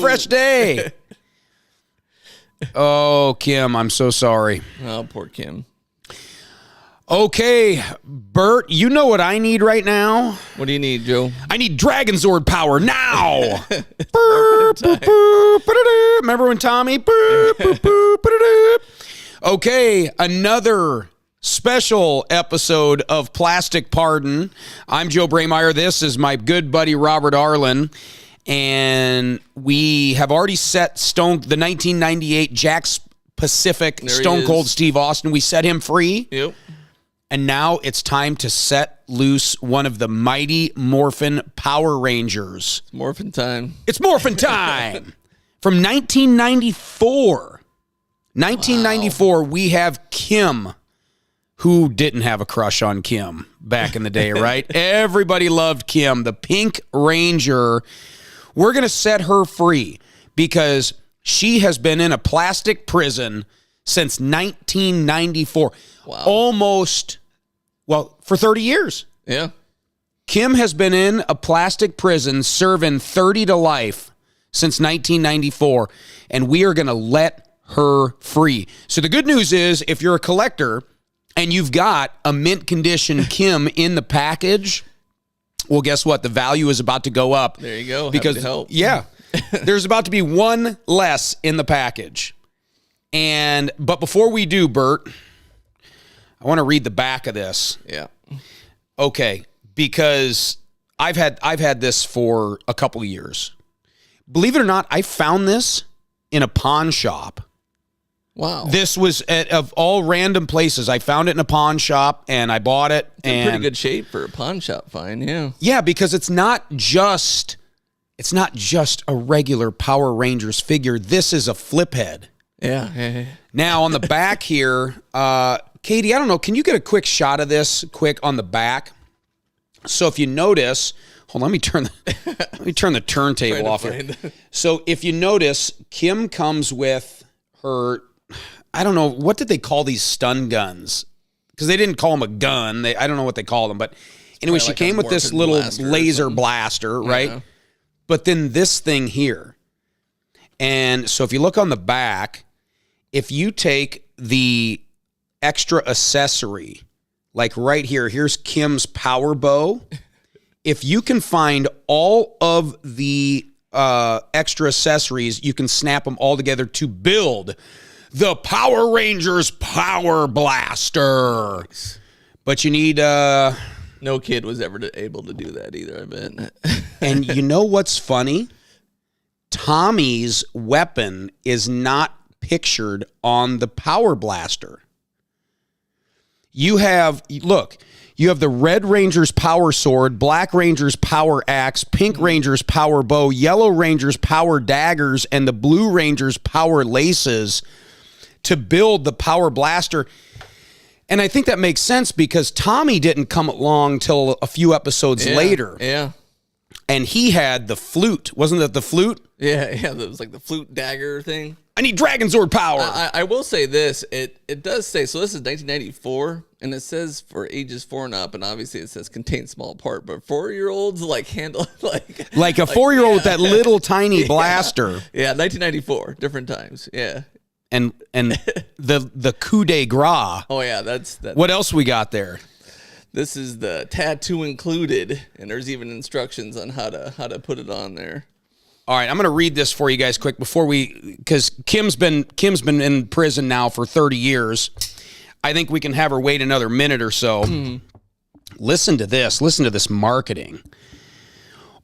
fresh day. Oh, Kim, I'm so sorry. Oh, poor Kim. Okay, Bert, you know what I need right now? What do you need, Joe? I need Dragon Zord power now. Remember when Tommy? Okay, another special episode of Plastic Pardon. I'm Joe Braymeyer. This is my good buddy Robert Arlen. And we have already set the 1998 Jack's Pacific Stone Cold Steve Austin. We set him free. Yep. And now it's time to set loose one of the Mighty Morphin Power Rangers. It's morphin' time. It's morphin' time. From 1994. 1994, wow. We have Kim. Who didn't have a crush on Kim back in the day, right? Everybody loved Kim, the Pink Ranger. We're going to set her free because she has been in a plastic prison since 1994. Wow. Almost, for 30 years. Yeah. Kim has been in a plastic prison serving 30 to life since 1994, and we are going to let her free. So the good news is, if you're a collector and you've got a mint condition Kim in the package, well, guess what? The value is about to go up. There you go. Because, happy to help. Yeah, there's about to be one less in the package. But before we do, Bert, I want to read the back of this. Yeah. Okay, because I've had this for a couple of years. Believe it or not, I found this in a pawn shop. Wow. This was of all random places. I found it in a pawn shop and I bought it. It's in pretty good shape for a pawn shop find, yeah. Yeah, because it's not just a regular Power Rangers figure. This is a flip head. Yeah. Now on the back here, Katie, I don't know, can you get a quick shot of this quick on the back? So if you notice, hold on, let me turn the turntable off here. So if you notice, Kim comes with her, I don't know, what did they call these stun guns? Because they didn't call them a gun. I don't know what they call them, but anyway, she came with this little laser blaster, right? Yeah. But then this thing here. And so if you look on the back, if you take the extra accessory, like right here, here's Kim's power bow. If you can find all of the extra accessories, you can snap them all together to build the Power Rangers Power Blaster. Nice. But you need... no kid was ever able to do that either, I bet. And you know what's funny? Tommy's weapon is not pictured on the Power Blaster. You have the Red Ranger's Power Sword, Black Ranger's Power Axe, Pink Ranger's Power Bow, Yellow Ranger's Power Daggers, and the Blue Ranger's Power Laces to build the Power Blaster. And I think that makes sense because Tommy didn't come along till a few episodes later. Yeah. And he had the flute. Wasn't that the flute? Yeah, it was like the flute dagger thing. I need Dragon Zord power. I will say this. It does say, so this is 1994, and it says for ages 4 and up, and obviously it says contain small part, but 4-year-olds handle like a 4-year-old with that little tiny blaster. Yeah, 1994, different times. Yeah. And the coup de grace. Oh yeah, that's what else we got there? This is the tattoo included, and there's even instructions on how to put it on there. All right, I'm going to read this for you guys quick because Kim's been in prison now for 30 years. I think we can have her wait another minute or so. Listen to this. Listen to this marketing.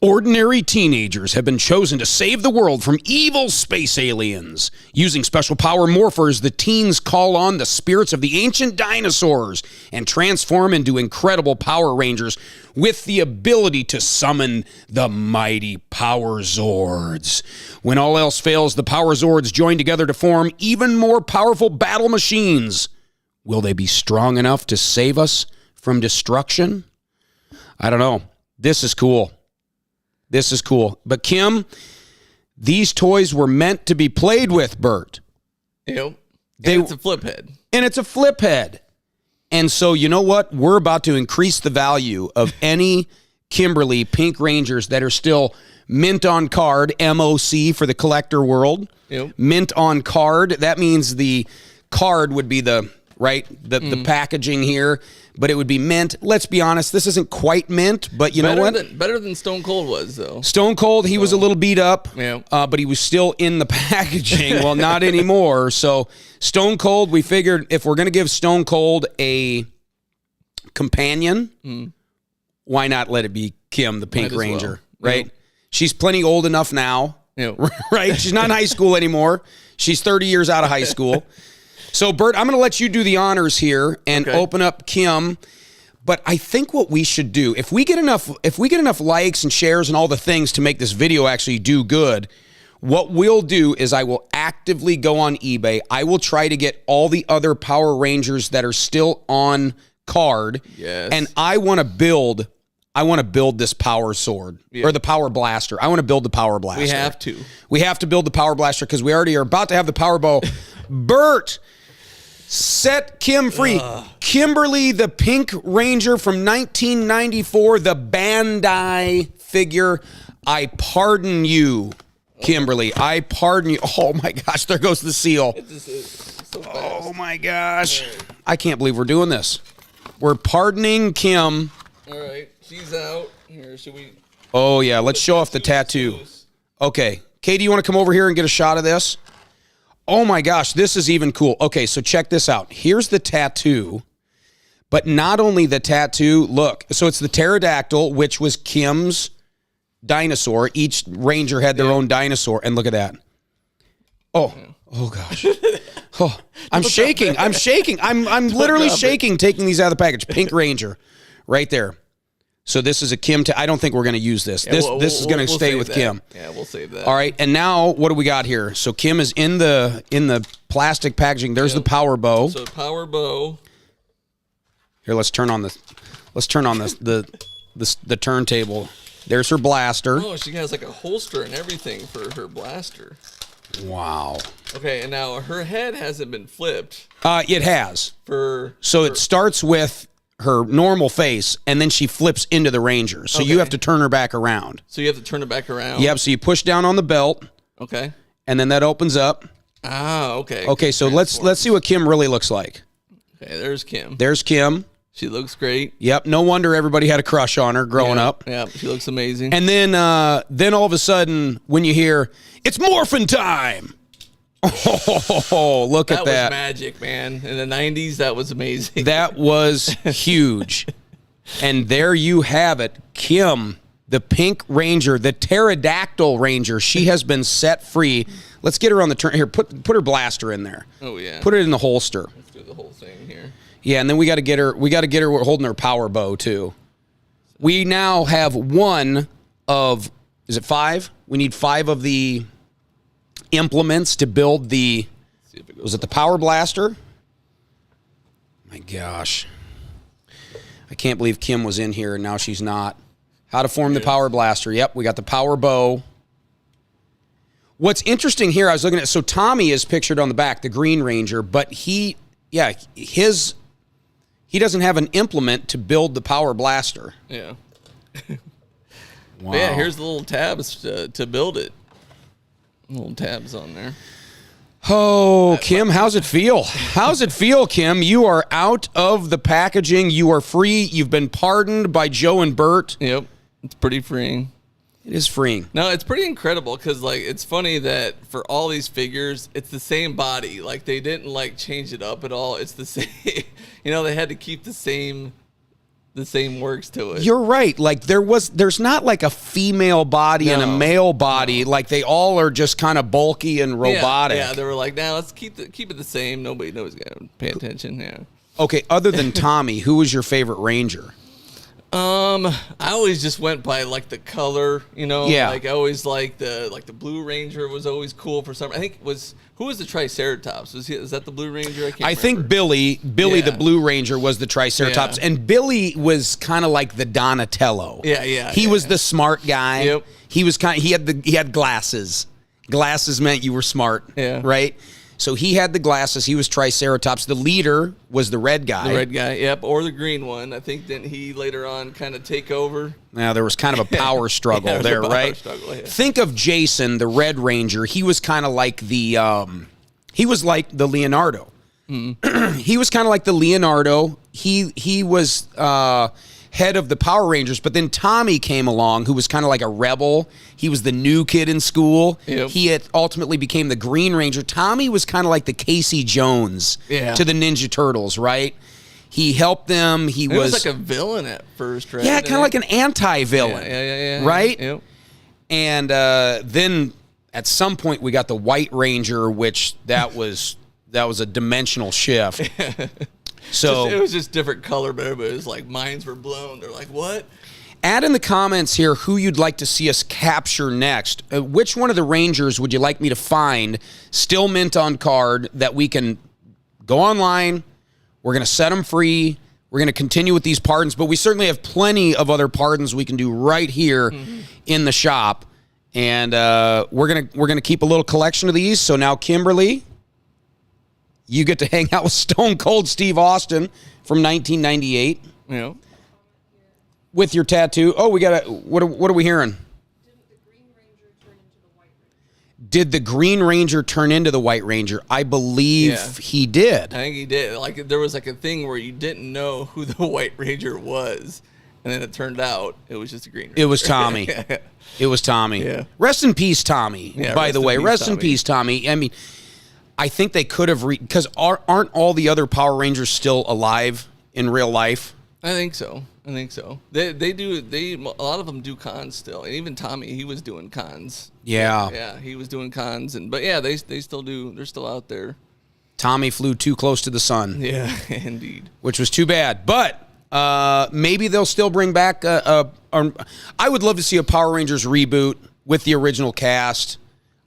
Ordinary teenagers have been chosen to save the world from evil space aliens. Using special power morphers, the teens call on the spirits of the ancient dinosaurs and transform into incredible Power Rangers with the ability to summon the mighty Power Zords. When all else fails, the Power Zords join together to form even more powerful battle machines. Will they be strong enough to save us from destruction? I don't know. This is cool. This is cool. But Kim, these toys were meant to be played with, Bert. Yep. It's a flip head. And it's a flip head. And so you know what? We're about to increase the value of any Kimberly Pink Rangers that are still mint on card, MOC for the collector world. Yep. Mint on card. That means the card would be the packaging here, but it would be mint. Let's be honest, this isn't quite mint, but you know what? Better than Stone Cold was, though. Stone Cold, he was a little beat up, Yeah. But he was still in the packaging. Well, not anymore. So Stone Cold, we figured if we're going to give Stone Cold a companion, why not let it be Kim, the Pink Ranger, right? Yep. She's plenty old enough now, right? She's not in high school anymore. She's 30 years out of high school. So, Bert, I'm going to let you do the honors here and open up Kim. But I think what we should do, if we get enough likes and shares and all the things to make this video actually do good, what we'll do is I will actively go on eBay. I will try to get all the other Power Rangers that are still on card. Yes. And I want to build this Power Sword or the Power Blaster. I want to build the Power Blaster. We have to build the Power Blaster because we already are about to have the Power Bow. Bert, set Kim free. Kimberly, the Pink Ranger from 1994, the Bandai figure. I pardon you, Kimberly. I pardon you. Oh, my gosh. There goes the seal. So oh, my gosh. I can't believe we're doing this. We're pardoning Kim. All right. She's out. Here, should we? Oh, yeah. Let's show off the tattoo. Okay. Katie, you want to come over here and get a shot of this? Oh my gosh, this is even cool. Okay, so check this out. Here's the tattoo, but not only the tattoo, look. So it's the pterodactyl, which was Kim's dinosaur. Each ranger had their own dinosaur, and look at that. Oh gosh. Oh, I'm shaking. I'm literally shaking taking these out of the package. Pink Ranger right there. So this is a Kim. I don't think we're going to use this. This is going to stay with that. Kim. Yeah, we'll save that. All right, and now what do we got here? So Kim is in the plastic packaging. There's the Power Bow. So Power Bow. Here, let's turn on the turntable. There's her blaster. Oh, she has like a holster and everything for her blaster. Wow. Okay, and now her head hasn't been flipped. It has. So it starts with her normal face, and then she flips into the Ranger. So you have to turn her back around. So you have to turn it back around? Yep, so you push down on the belt. Okay. And then that opens up. Ah, okay. Okay, so let's see what Kim really looks like. Okay, there's Kim. There's Kim. She looks great. Yep, no wonder everybody had a crush on her growing up. Yeah, she looks amazing. And then all of a sudden, when you hear, it's morphin' time! Oh, look at that. That was magic, man. In the 90s, that was amazing. That was huge. And there you have it. Kim, the Pink Ranger, the pterodactyl Ranger. She has been set free. Let's get her on the turn. Here, put her blaster in there. Oh, yeah. Put it in the holster. Let's do the whole thing here. Yeah, and then we got to get her. We got to get her holding her Power Bow, too. We now have one of, is it 5? We need 5 of the implements to build the, was it the Power Blaster? My gosh. I can't believe Kim was in here and now she's not. How to form the Power Blaster. Yep, we got the Power Bow. What's interesting here, I was looking at, so Tommy is pictured on the back, the Green Ranger, but he doesn't have an implement to build the Power Blaster. Yeah. Wow. Yeah, here's the little tabs to build it. Little tabs on there. Oh, Kim, how's it feel? How's it feel, Kim? You are out of the packaging. You are free. You've been pardoned by Joe and Bert. Yep. It's pretty freeing. It is freeing. No, it's pretty incredible because, like, it's funny that for all these figures, it's the same body. Like, they didn't, like, change it up at all. It's the same. You know, they had to keep the same works to it. You're right. Like, there's not, like, a female body and a male body. Like, they all are just kind of bulky and robotic. Yeah, they were like, nah, let's keep it the same. Nobody knows going to pay attention. Yeah. Okay, other than Tommy, who was your favorite Ranger? I always just went by like the color, you know. Yeah. Like I always like the Blue Ranger was always cool for some. I think who was the Triceratops? Is that the Blue Ranger? I can't remember. Think Billy, the Blue Ranger, was the Triceratops, and Billy was kind of like the Donatello. Yeah. He was the smart guy. Yep. He was he had glasses. Glasses meant you were smart. Yeah. Right. So he had the glasses. He was Triceratops. The leader was the red guy. The red guy, yep, or the green one. I think didn't he later on kind of take over? Now, there was kind of a power struggle there, right? Struggle, yeah. Think of Jason, the Red Ranger. He was kind of like the Leonardo. He was kind of like the Leonardo. He was head of the Power Rangers, but then Tommy came along, who was kind of like a rebel. He was the new kid in school. Yep. He had ultimately became the Green Ranger. Tommy was kind of like the Casey Jones to the Ninja Turtles, right? He helped them. He was like a villain at first, right? Yeah, kind of like an anti-villain. Yeah. Right? Yep. And then at some point we got the White Ranger, which that was a dimensional shift. So it was just different color, but everybody was like, minds were blown. They're like, what? Add in the comments here who you'd like to see us capture next. Which one of the Rangers would you like me to find still mint on card that we can go online? We're going to set them free. We're going to continue with these pardons, but we certainly have plenty of other pardons we can do right here in the shop. And we're gonna keep a little collection of these. So now, Kimberly, you get to hang out with Stone Cold Steve Austin from 1998. Yeah. With your tattoo. Oh, we got what are we hearing? Did the Green Ranger turn into the White Ranger? I believe he did. I think he did. Like there was like a thing where you didn't know who the White Ranger was, and then it turned out it was just a Green Ranger. It was Tommy. It was Tommy. Yeah. Rest in peace, Tommy. Yeah, by the way, rest in peace, Tommy. I mean, I think they could have because aren't all the other Power Rangers still alive in real life? I think so. They do. A lot of them do cons still, and even Tommy, he was doing cons. Yeah, he was doing cons, but they still do. They're still out there. Tommy flew too close to the sun. Yeah, indeed. Which was too bad, but maybe they'll still bring back. I would love to see a Power Rangers reboot with the original cast.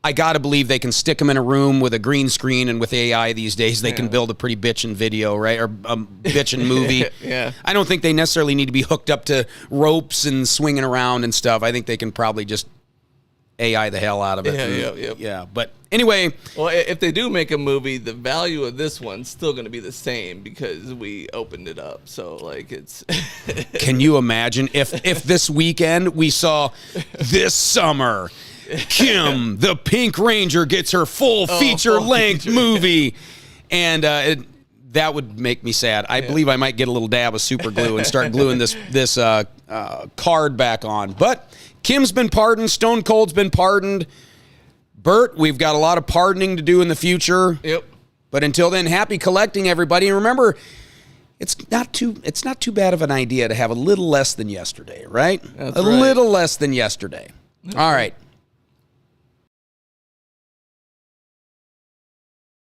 I got to believe they can stick them in a room with a green screen, and with AI these days, they can build a pretty bitchin' video, right? Or a bitchin' movie. Yeah. I don't think they necessarily need to be hooked up to ropes and swinging around and stuff. I think they can probably just AI the hell out of it. Yeah. But anyway. Well, if they do make a movie, the value of this one's still going to be the same because we opened it up. So, like, it's... Can you imagine if this weekend we saw this summer... Kim, the Pink Ranger, gets her full feature-length movie, and that would make me sad. I believe I might get a little dab of super glue and start gluing this card back on. But Kim's been pardoned. Stone Cold's been pardoned. Bert, we've got a lot of pardoning to do in the future. Yep. But until then, happy collecting, everybody. And remember, it's not too bad of an idea to have a little less than yesterday, right? That's a little less than yesterday. All right.